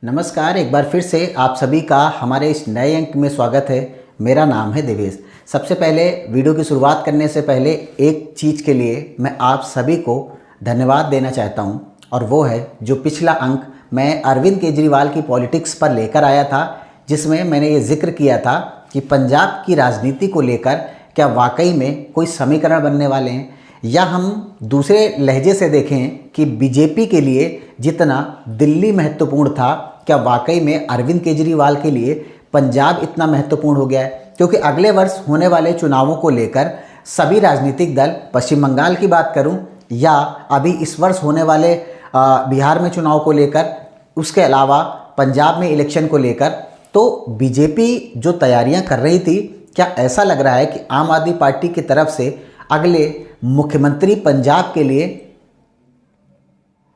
नमस्कार, एक बार फिर से आप सभी का हमारे इस नए अंक में स्वागत है। मेरा नाम है देवेश। सबसे पहले वीडियो की शुरुआत करने से पहले एक चीज़ के लिए मैं आप सभी को धन्यवाद देना चाहता हूं, और वो है जो पिछला अंक मैं अरविंद केजरीवाल की पॉलिटिक्स पर लेकर आया था, जिसमें मैंने ये जिक्र किया था कि पंजाब की राजनीति को लेकर क्या वाकई में कोई समीकरण बनने वाले हैं, या हम दूसरे लहजे से देखें कि बीजेपी के लिए जितना दिल्ली महत्वपूर्ण था, क्या वाकई में अरविंद केजरीवाल के लिए पंजाब इतना महत्वपूर्ण हो गया है। क्योंकि अगले वर्ष होने वाले चुनावों को लेकर सभी राजनीतिक दल, पश्चिम बंगाल की बात करूं या अभी इस वर्ष होने वाले बिहार में चुनाव को लेकर, उसके अलावा पंजाब में इलेक्शन को लेकर, तो बीजेपी जो तैयारियां कर रही थी, क्या ऐसा लग रहा है कि आम आदमी पार्टी की तरफ से अगले मुख्यमंत्री पंजाब के लिए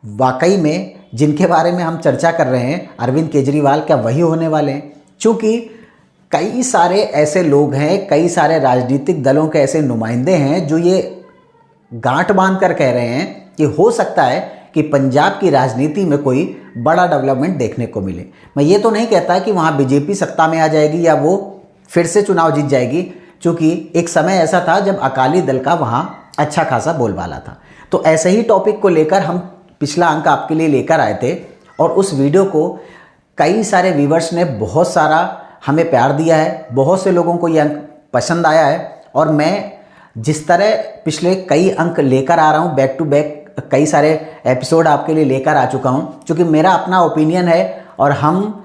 वाकई में जिनके बारे में हम चर्चा कर रहे हैं अरविंद केजरीवाल, क्या वही होने वाले हैं। चूँकि कई सारे ऐसे लोग हैं, कई सारे राजनीतिक दलों के ऐसे नुमाइंदे हैं जो ये गांठ बांध कर कह रहे हैं कि हो सकता है कि पंजाब की राजनीति में कोई बड़ा डेवलपमेंट देखने को मिले। मैं ये तो नहीं कहता कि वहाँ बीजेपी सत्ता में आ जाएगी या वो फिर से चुनाव जीत जाएगी, क्योंकि एक समय ऐसा था जब अकाली दल का वहाँ अच्छा खासा बोलबाला था। तो ऐसे ही टॉपिक को लेकर हम पिछला अंक आपके लिए लेकर आए थे, और उस वीडियो को कई सारे व्यूवर्स ने बहुत सारा हमें प्यार दिया है, बहुत से लोगों को ये अंक पसंद आया है। और मैं जिस तरह पिछले कई अंक लेकर आ रहा हूँ, बैक टू बैक कई सारे एपिसोड आपके लिए लेकर आ चुका हूँ, क्योंकि मेरा अपना ओपिनियन है, और हम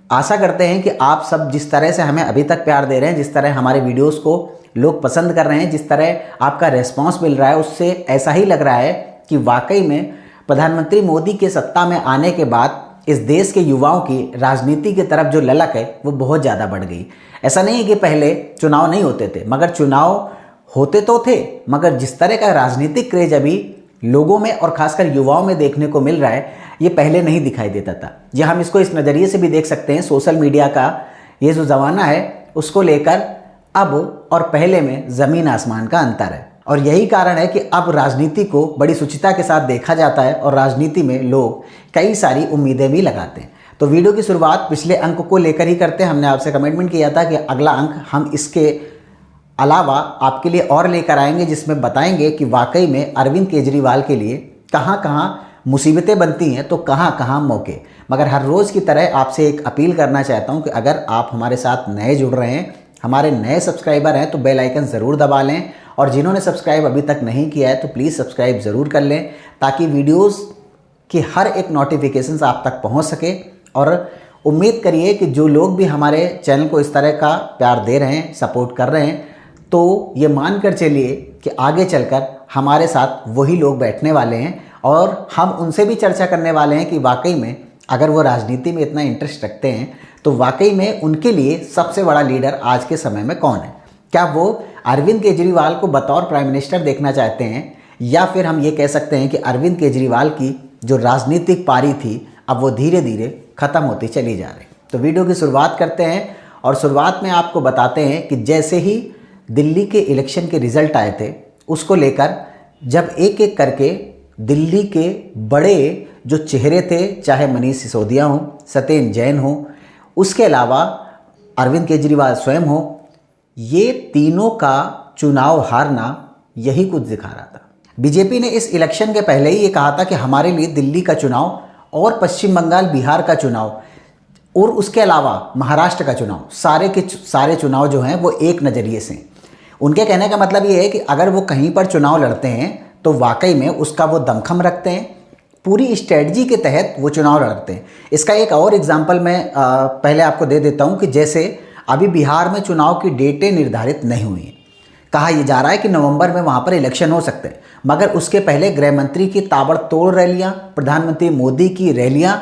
आशा करते हैं कि आप सब जिस तरह से हमें अभी तक प्यार दे रहे हैं, जिस तरह हमारे वीडियोस को लोग पसंद कर रहे हैं, जिस तरह आपका रेस्पॉन्स मिल रहा है, उससे ऐसा ही लग रहा है कि वाकई में प्रधानमंत्री मोदी के सत्ता में आने के बाद इस देश के युवाओं की राजनीति की तरफ जो ललक है वो बहुत ज़्यादा बढ़ गई। ऐसा नहीं है कि पहले चुनाव नहीं होते थे, मगर चुनाव होते तो थे, मगर जिस तरह का राजनीतिक क्रेज अभी लोगों में और खासकर युवाओं में देखने को मिल रहा है, ये पहले नहीं दिखाई देता था। या हम इसको इस नज़रिए से भी देख सकते हैं, सोशल मीडिया का ये जो ज़माना है उसको लेकर अब और पहले में ज़मीन आसमान का अंतर है। और यही कारण है कि अब राजनीति को बड़ी शुचिता के साथ देखा जाता है, और राजनीति में लोग कई सारी उम्मीदें भी लगाते हैं। तो वीडियो की शुरुआत पिछले अंक को लेकर ही करते हैं। हमने आपसे कमिटमेंट किया था कि अगला अंक हम इसके अलावा आपके लिए और लेकर आएंगे, जिसमें बताएंगे कि वाकई में अरविंद केजरीवाल के लिए कहाँ कहाँ मुसीबतें बनती हैं तो कहाँ कहाँ मौके। मगर हर रोज़ की तरह आपसे एक अपील करना चाहता हूँ कि अगर आप हमारे साथ नए जुड़ रहे हैं, हमारे नए सब्सक्राइबर हैं, तो बेल आइकन ज़रूर दबा लें, और जिन्होंने सब्सक्राइब अभी तक नहीं किया है तो प्लीज़ सब्सक्राइब ज़रूर कर लें, ताकि वीडियोस की हर एक नोटिफिकेशंस आप तक पहुंच सके। और उम्मीद करिए कि जो लोग भी हमारे चैनल को इस तरह का प्यार दे रहे हैं, सपोर्ट कर रहे हैं, तो ये मान कर चलिए कि आगे चलकर हमारे साथ वही लोग बैठने वाले हैं, और हम उनसे भी चर्चा करने वाले हैं कि वाकई में अगर वो राजनीति में इतना इंटरेस्ट रखते हैं तो वाकई में उनके लिए सबसे बड़ा लीडर आज के समय में कौन है। क्या वो अरविंद केजरीवाल को बतौर प्राइम मिनिस्टर देखना चाहते हैं, या फिर हम ये कह सकते हैं कि अरविंद केजरीवाल की जो राजनीतिक पारी थी अब वो धीरे धीरे ख़त्म होती चली जा रही। तो वीडियो की शुरुआत करते हैं, और शुरुआत में आपको बताते हैं कि जैसे ही दिल्ली के इलेक्शन के रिज़ल्ट आए थे, उसको लेकर जब एक एक करके दिल्ली के बड़े जो चेहरे थे, चाहे मनीष सिसोदिया हो, सत्येंद्र जैन हो, उसके अलावा अरविंद केजरीवाल स्वयं हो, ये तीनों का चुनाव हारना यही कुछ दिखा रहा था। बीजेपी ने इस इलेक्शन के पहले ही ये कहा था कि हमारे लिए दिल्ली का चुनाव और पश्चिम बंगाल, बिहार का चुनाव और उसके अलावा महाराष्ट्र का चुनाव, सारे के सारे चुनाव जो हैं वो एक नज़रिए से। उनके कहने का मतलब ये है कि अगर वो कहीं पर चुनाव लड़ते हैं तो वाकई में उसका वो दमखम रखते हैं, पूरी स्ट्रेटजी के तहत वो चुनाव लड़ते हैं। इसका एक और एग्जाम्पल मैं पहले आपको दे देता हूँ कि जैसे अभी बिहार में चुनाव की डेटें निर्धारित नहीं हुई हैं। कहा यह जा रहा है कि नवंबर में वहाँ पर इलेक्शन हो सकते हैं, मगर उसके पहले गृह मंत्री की ताबड़तोड़ रैलियाँ, प्रधानमंत्री मोदी की रैलियाँ,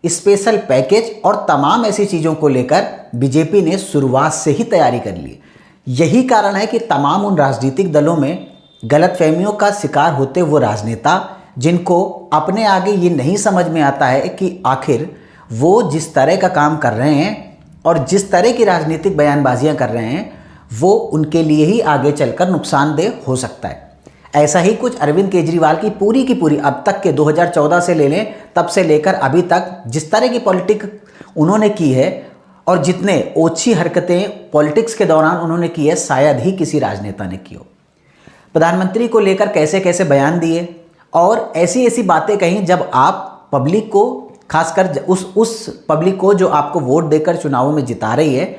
स्पेशल पैकेज और तमाम ऐसी चीज़ों को लेकर बीजेपी ने शुरुआत से ही तैयारी कर ली। यही कारण है कि तमाम उन राजनीतिक दलों में गलतफहमियों का शिकार होते वो राजनेता, जिनको अपने आगे ये नहीं समझ में आता है कि आखिर वो जिस तरह का काम कर रहे हैं और जिस तरह की राजनीतिक बयानबाजियां कर रहे हैं वो उनके लिए ही आगे चलकर नुकसानदेह हो सकता है। ऐसा ही कुछ अरविंद केजरीवाल की पूरी अब तक के 2014 से ले लें तब से लेकर अभी तक जिस तरह की पॉलिटिक्स उन्होंने की है और जितने ओछी हरकतें पॉलिटिक्स के दौरान उन्होंने की है, शायद ही किसी राजनेता ने की हो। प्रधानमंत्री को लेकर कैसे कैसे बयान दिए और ऐसी ऐसी बातें कहीं जब आप पब्लिक को, खासकर उस पब्लिक को जो आपको वोट देकर चुनावों में जिता रही है,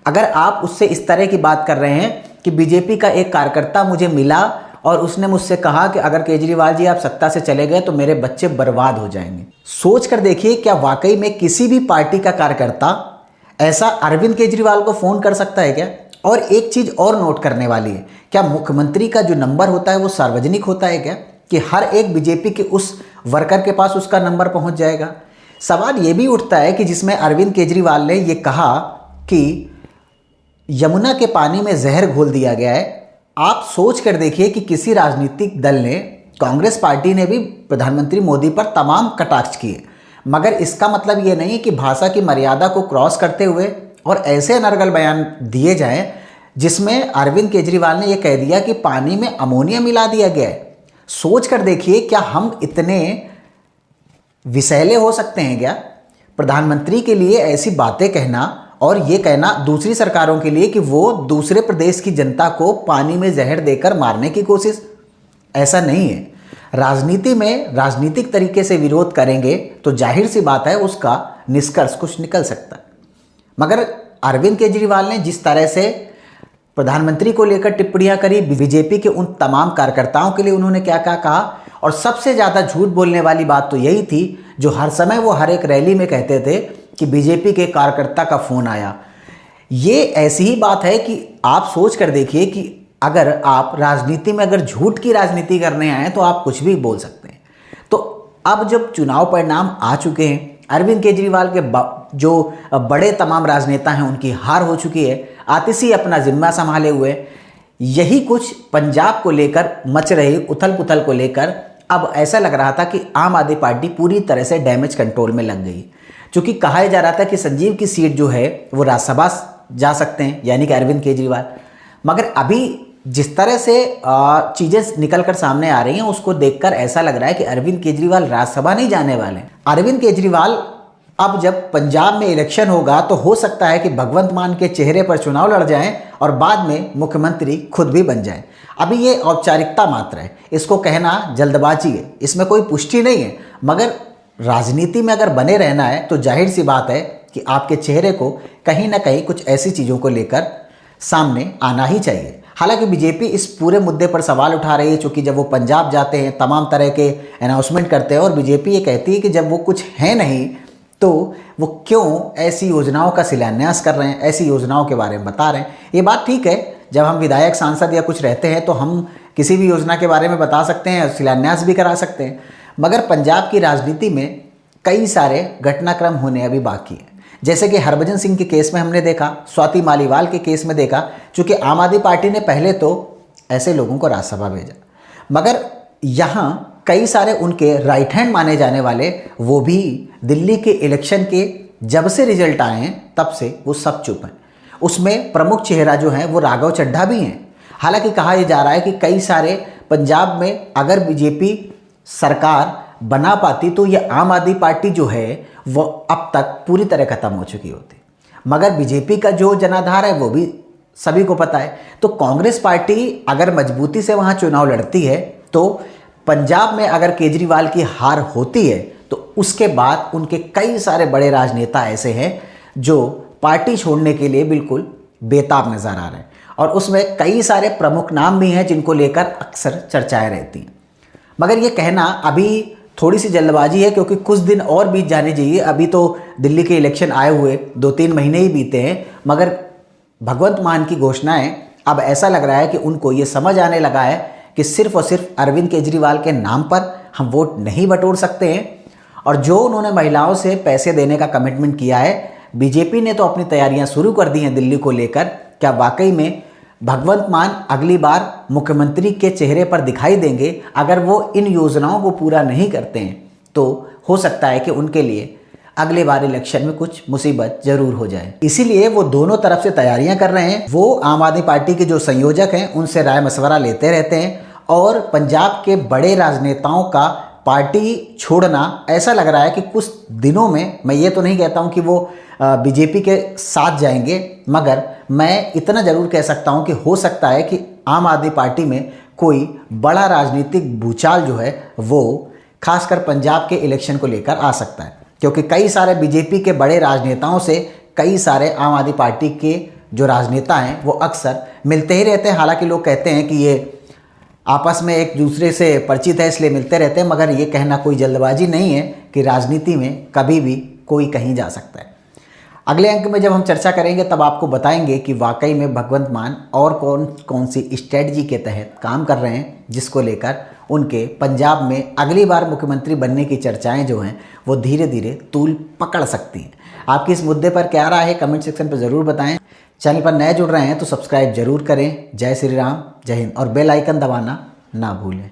अगर आप उससे इस तरह की बात कर रहे हैं कि बीजेपी का एक कार्यकर्ता मुझे मिला और उसने मुझसे कहा कि अगर केजरीवाल जी आप सत्ता से चले गए तो मेरे बच्चे बर्बाद हो जाएंगे। सोच कर देखिए, क्या वाकई में किसी भी पार्टी का कार्यकर्ता ऐसा अरविंद केजरीवाल को फ़ोन कर सकता है क्या? और एक चीज़ और नोट करने वाली है, क्या मुख्यमंत्री का जो नंबर होता है वो सार्वजनिक होता है क्या, कि हर एक बीजेपी के उस वर्कर के पास उसका नंबर पहुंच जाएगा? सवाल ये भी उठता है कि जिसमें अरविंद केजरीवाल ने ये कहा कि यमुना के पानी में जहर घोल दिया गया है। आप सोच कर देखिए कि किसी राजनीतिक दल ने, कांग्रेस पार्टी ने भी प्रधानमंत्री मोदी पर तमाम कटाक्ष किए, मगर इसका मतलब ये नहीं कि भाषा की मर्यादा को क्रॉस करते हुए और ऐसे अनर्गल बयान दिए जाएं जिसमें अरविंद केजरीवाल ने यह कह दिया कि पानी में अमोनिया मिला दिया गया है। सोच कर देखिए, क्या हम इतने विषैले हो सकते हैं क्या? प्रधानमंत्री के लिए ऐसी बातें कहना और ये कहना दूसरी सरकारों के लिए कि वो दूसरे प्रदेश की जनता को पानी में जहर देकर मारने की कोशिश, ऐसा नहीं है। राजनीति में राजनीतिक तरीके से विरोध करेंगे तो जाहिर सी बात है उसका निष्कर्ष कुछ निकल सकता है। मगर अरविंद केजरीवाल ने जिस तरह से प्रधानमंत्री को लेकर टिप्पणियां करी, बीजेपी के उन तमाम कार्यकर्ताओं के लिए उन्होंने क्या क्या कहा, और सबसे ज़्यादा झूठ बोलने वाली बात तो यही थी जो हर समय वो हर एक रैली में कहते थे कि बीजेपी के कार्यकर्ता का फ़ोन आया। ये ऐसी ही बात है कि आप सोच कर देखिए कि अगर आप राजनीति में अगर झूठ की राजनीति करने आए तो आप कुछ भी बोल सकते हैं। तो अब जब चुनाव परिणाम आ चुके हैं, अरविंद केजरीवाल के जो बड़े तमाम राजनेता हैं उनकी हार हो चुकी है, आतिशी अपना जिम्मा संभाले हुए, यही कुछ पंजाब को लेकर मच रही उथल पुथल को लेकर अब ऐसा लग रहा था कि आम आदमी पार्टी पूरी तरह से डैमेज कंट्रोल में लग गई। चूँकि कहा जा रहा था कि संजीव की सीट जो है वो राज्यसभा जा सकते हैं, यानी कि अरविंद केजरीवाल, मगर अभी जिस तरह से चीज़ें निकल कर सामने आ रही हैं उसको देखकर ऐसा लग रहा है कि अरविंद केजरीवाल राज्यसभा नहीं जाने वाले। अरविंद केजरीवाल अब जब पंजाब में इलेक्शन होगा तो हो सकता है कि भगवंत मान के चेहरे पर चुनाव लड़ जाएं और बाद में मुख्यमंत्री खुद भी बन जाएं। अभी ये औपचारिकता मात्र है, इसको कहना जल्दबाजी है, इसमें कोई पुष्टि नहीं है। मगर राजनीति में अगर बने रहना है तो जाहिर सी बात है कि आपके चेहरे को कहीं ना कहीं कुछ ऐसी चीज़ों को लेकर सामने आना ही चाहिए। हालांकि बीजेपी इस पूरे मुद्दे पर सवाल उठा रही है, चूँकि जब वो पंजाब जाते हैं तमाम तरह के अनाउंसमेंट करते हैं और बीजेपी ये कहती है कि जब वो कुछ है नहीं तो वो क्यों ऐसी योजनाओं का शिलान्यास कर रहे हैं, ऐसी योजनाओं के बारे में बता रहे हैं। ये बात ठीक है, जब हम विधायक सांसद या कुछ रहते हैं तो हम किसी भी योजना के बारे में बता सकते हैं, शिलान्यास भी करा सकते हैं। मगर पंजाब की राजनीति में कई सारे घटनाक्रम होने अभी बाकी हैं, जैसे कि हरभजन सिंह के केस में हमने देखा, स्वाति मालीवाल के केस में देखा। चूँकि आम आदमी पार्टी ने पहले तो ऐसे लोगों को राज्यसभा भेजा, मगर यहाँ कई सारे उनके राइट हैंड माने जाने वाले वो भी दिल्ली के इलेक्शन के जब से रिजल्ट आए हैं तब से वो सब चुप हैं। उसमें प्रमुख चेहरा जो है वो राघव चड्ढा भी हैं। हालांकि कहा यह जा रहा है कि कई सारे पंजाब में अगर बीजेपी सरकार बना पाती तो ये आम आदमी पार्टी जो है वो अब तक पूरी तरह खत्म हो चुकी होती, मगर बीजेपी का जो जनाधार है वो भी सभी को पता है। तो कांग्रेस पार्टी अगर मजबूती से वहाँ चुनाव लड़ती है तो पंजाब में अगर केजरीवाल की हार होती है तो उसके बाद उनके कई सारे बड़े राजनेता ऐसे हैं जो पार्टी छोड़ने के लिए बिल्कुल बेताब नज़र आ रहे हैं, और उसमें कई सारे प्रमुख नाम भी हैं जिनको लेकर अक्सर चर्चाएं रहती हैं। मगर ये कहना अभी थोड़ी सी जल्दबाजी है, क्योंकि कुछ दिन और बीत जाने चाहिए। अभी तो दिल्ली के इलेक्शन आए हुए 2-3 महीने ही बीते हैं, मगर भगवंत मान की घोषणाएं अब ऐसा लग रहा है कि उनको ये समझ आने लगा है कि सिर्फ और सिर्फ अरविंद केजरीवाल के नाम पर हम वोट नहीं बटोर सकते हैं। और जो उन्होंने महिलाओं से पैसे देने का कमिटमेंट किया है, बीजेपी ने तो अपनी तैयारियां शुरू कर दी हैं दिल्ली को लेकर। क्या वाकई में भगवंत मान अगली बार मुख्यमंत्री के चेहरे पर दिखाई देंगे? अगर वो इन योजनाओं को पूरा नहीं करते हैं तो हो सकता है कि उनके लिए अगले बार इलेक्शन में कुछ मुसीबत जरूर हो जाए। इसीलिए वो दोनों तरफ से तैयारियां कर रहे हैं। वो आम आदमी पार्टी के जो संयोजक हैं उनसे राय मशवरा लेते रहते हैं और पंजाब के बड़े राजनेताओं का पार्टी छोड़ना ऐसा लग रहा है कि कुछ दिनों में, मैं ये तो नहीं कहता हूँ कि वो बीजेपी के साथ जाएंगे, मगर मैं इतना ज़रूर कह सकता हूँ कि हो सकता है कि आम आदमी पार्टी में कोई बड़ा राजनीतिक भूचाल जो है वो खासकर पंजाब के इलेक्शन को लेकर आ सकता है, क्योंकि कई सारे बीजेपी के बड़े राजनेताओं से कई सारे आम आदमी पार्टी के जो राजनेता हैं वो अक्सर मिलते ही रहते हैं। हालांकि लोग कहते हैं कि ये आपस में एक दूसरे से परिचित है इसलिए मिलते रहते हैं, मगर ये कहना कोई जल्दबाजी नहीं है कि राजनीति में कभी भी कोई कहीं जा सकता है। अगले अंक में जब हम चर्चा करेंगे तब आपको बताएंगे कि वाकई में भगवंत मान और कौन कौन सी स्ट्रेटजी के तहत काम कर रहे हैं, जिसको लेकर उनके पंजाब में अगली बार मुख्यमंत्री बनने की चर्चाएं जो हैं वो धीरे धीरे तूल पकड़ सकती हैं। आपकी इस मुद्दे पर क्या राय है कमेंट सेक्शन पर ज़रूर बताएं। चैनल पर नए जुड़ रहे हैं तो सब्सक्राइब जरूर करें। जय श्री राम, जय हिंद, और बेल आइकन दबाना ना भूलें।